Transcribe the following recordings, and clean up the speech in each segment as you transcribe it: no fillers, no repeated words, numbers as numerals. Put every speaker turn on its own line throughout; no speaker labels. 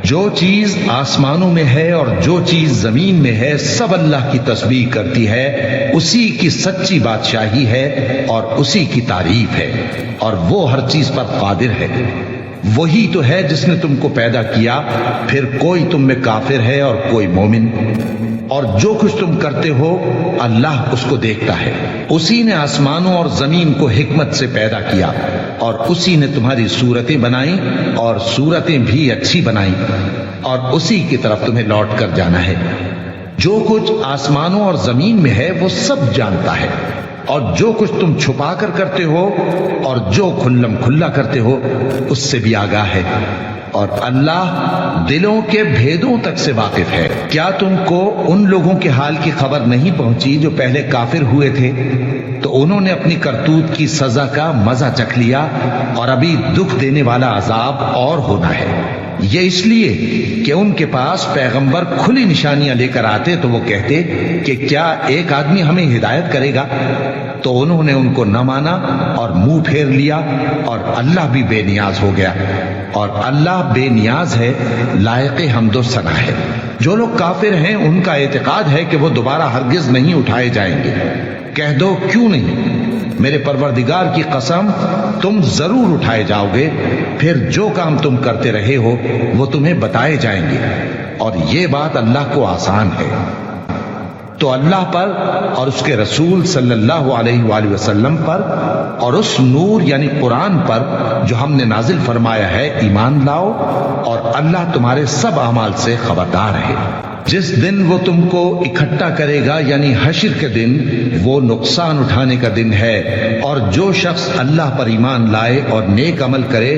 جو چیز آسمانوں میں ہے اور جو چیز زمین میں ہے سب اللہ کی تسبیح کرتی ہے، اسی کی سچی بادشاہی ہے اور اسی کی تعریف ہے، اور وہ ہر چیز پر قادر ہے۔ وہی تو ہے جس نے تم کو پیدا کیا، پھر کوئی تم میں کافر ہے اور کوئی مومن، اور جو کچھ تم کرتے ہو اللہ اس کو دیکھتا ہے۔ اسی نے آسمانوں اور زمین کو حکمت سے پیدا کیا، اور اسی نے تمہاری صورتیں بنائیں اور صورتیں بھی اچھی بنائیں، اور اسی کی طرف تمہیں لوٹ کر جانا ہے۔ جو کچھ آسمانوں اور زمین میں ہے وہ سب جانتا ہے، اور جو کچھ تم چھپا کر کرتے ہو اور جو کھلم کھلا کرتے ہو اس سے بھی آگاہ ہے، اور اللہ دلوں کے بھیدوں تک سے واقف ہے۔ کیا تم کو ان لوگوں کے حال کی خبر نہیں پہنچی جو پہلے کافر ہوئے تھے؟ تو انہوں نے اپنی کرتوت کی سزا کا مزہ چکھ لیا، اور ابھی دکھ دینے والا عذاب اور ہونا ہے۔ یہ اس لیے کہ ان کے پاس پیغمبر کھلی نشانیاں لے کر آتے تو وہ کہتے کہ کیا ایک آدمی ہمیں ہدایت کرے گا؟ تو انہوں نے ان کو نہ مانا اور منہ پھیر لیا، اور اللہ بھی بے نیاز ہو گیا، اور اللہ بے نیاز ہے، لائق حمد و ثنا ہے۔ جو لوگ کافر ہیں ان کا اعتقاد ہے کہ وہ دوبارہ ہرگز نہیں اٹھائے جائیں گے۔ کہہ دو کیوں نہیں؟ میرے پروردگار کی قسم تم ضرور اٹھائے جاؤ گے، پھر جو کام تم کرتے رہے ہو وہ تمہیں بتائے جائیں گے، اور یہ بات اللہ کو آسان ہے۔ تو اللہ پر اور اس کے رسول صلی اللہ علیہ وآلہ وسلم پر اور اس نور یعنی قرآن پر جو ہم نے نازل فرمایا ہے ایمان لاؤ، اور اللہ تمہارے سب اعمال سے خبردار ہے۔ جس دن وہ تم کو اکٹھا کرے گا یعنی حشر کے دن، وہ نقصان اٹھانے کا دن ہے، اور جو شخص اللہ پر ایمان لائے اور نیک عمل کرے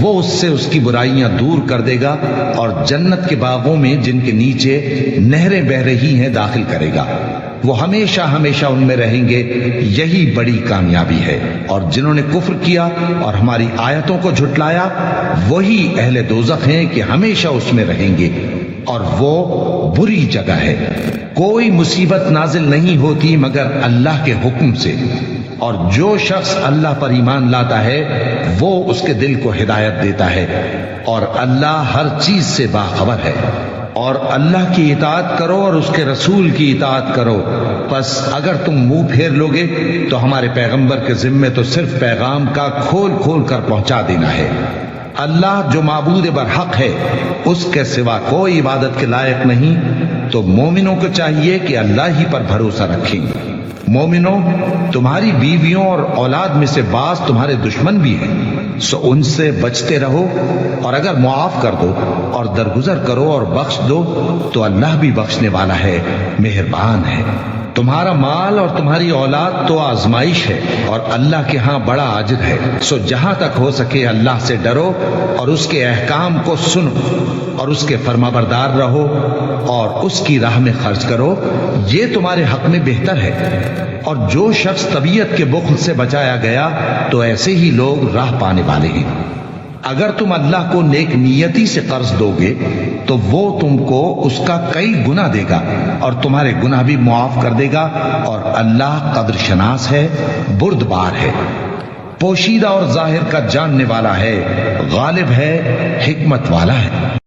وہ اس سے اس کی برائیاں دور کر دے گا، اور جنت کے باغوں میں جن کے نیچے نہریں بہ رہی ہیں داخل کرے گا۔ وہ ہمیشہ ہمیشہ ان میں رہیں گے، یہی بڑی کامیابی ہے۔ اور جنہوں نے کفر کیا اور ہماری آیتوں کو جھٹلایا وہی اہل دوزخ ہیں کہ ہمیشہ اس میں رہیں گے، اور وہ بری جگہ ہے۔ کوئی مصیبت نازل نہیں ہوتی مگر اللہ کے حکم سے، اور جو شخص اللہ پر ایمان لاتا ہے وہ اس کے دل کو ہدایت دیتا ہے، اور اللہ ہر چیز سے باخبر ہے۔ اور اللہ کی اطاعت کرو اور اس کے رسول کی اطاعت کرو، پس اگر تم منہ پھیر لوگے تو ہمارے پیغمبر کے ذمے تو صرف پیغام کا کھول کھول کر پہنچا دینا ہے۔ اللہ جو معبود برحق ہے اس کے سوا کوئی عبادت کے لائق نہیں، تو مومنوں کو چاہیے کہ اللہ ہی پر بھروسہ رکھیں۔ مومنوں، تمہاری بیویوں اور اولاد میں سے بعض تمہارے دشمن بھی ہیں، سو ان سے بچتے رہو، اور اگر معاف کر دو اور درگزر کرو اور بخش دو تو اللہ بھی بخشنے والا ہے، مہربان ہے۔ تمہارا مال اور تمہاری اولاد تو آزمائش ہے، اور اللہ کے ہاں بڑا اجر ہے، سو جہاں تک ہو سکے اللہ سے ڈرو اور اس کے احکام کو سنو اور اس کے فرمانبردار رہو اور اس کی راہ میں خرچ کرو، یہ تمہارے حق میں بہتر ہے۔ اور جو شخص طبیعت کے بخل سے بچایا گیا تو ایسے ہی لوگ راہ پانے والے ہیں۔ اگر تم اللہ کو نیک نیتی سے قرض دو گے تو وہ تم کو اس کا کئی گنا دے گا اور تمہارے گناہ بھی معاف کر دے گا، اور اللہ قدر شناس ہے، بردبار ہے، پوشیدہ اور ظاہر کا جاننے والا ہے، غالب ہے، حکمت والا ہے۔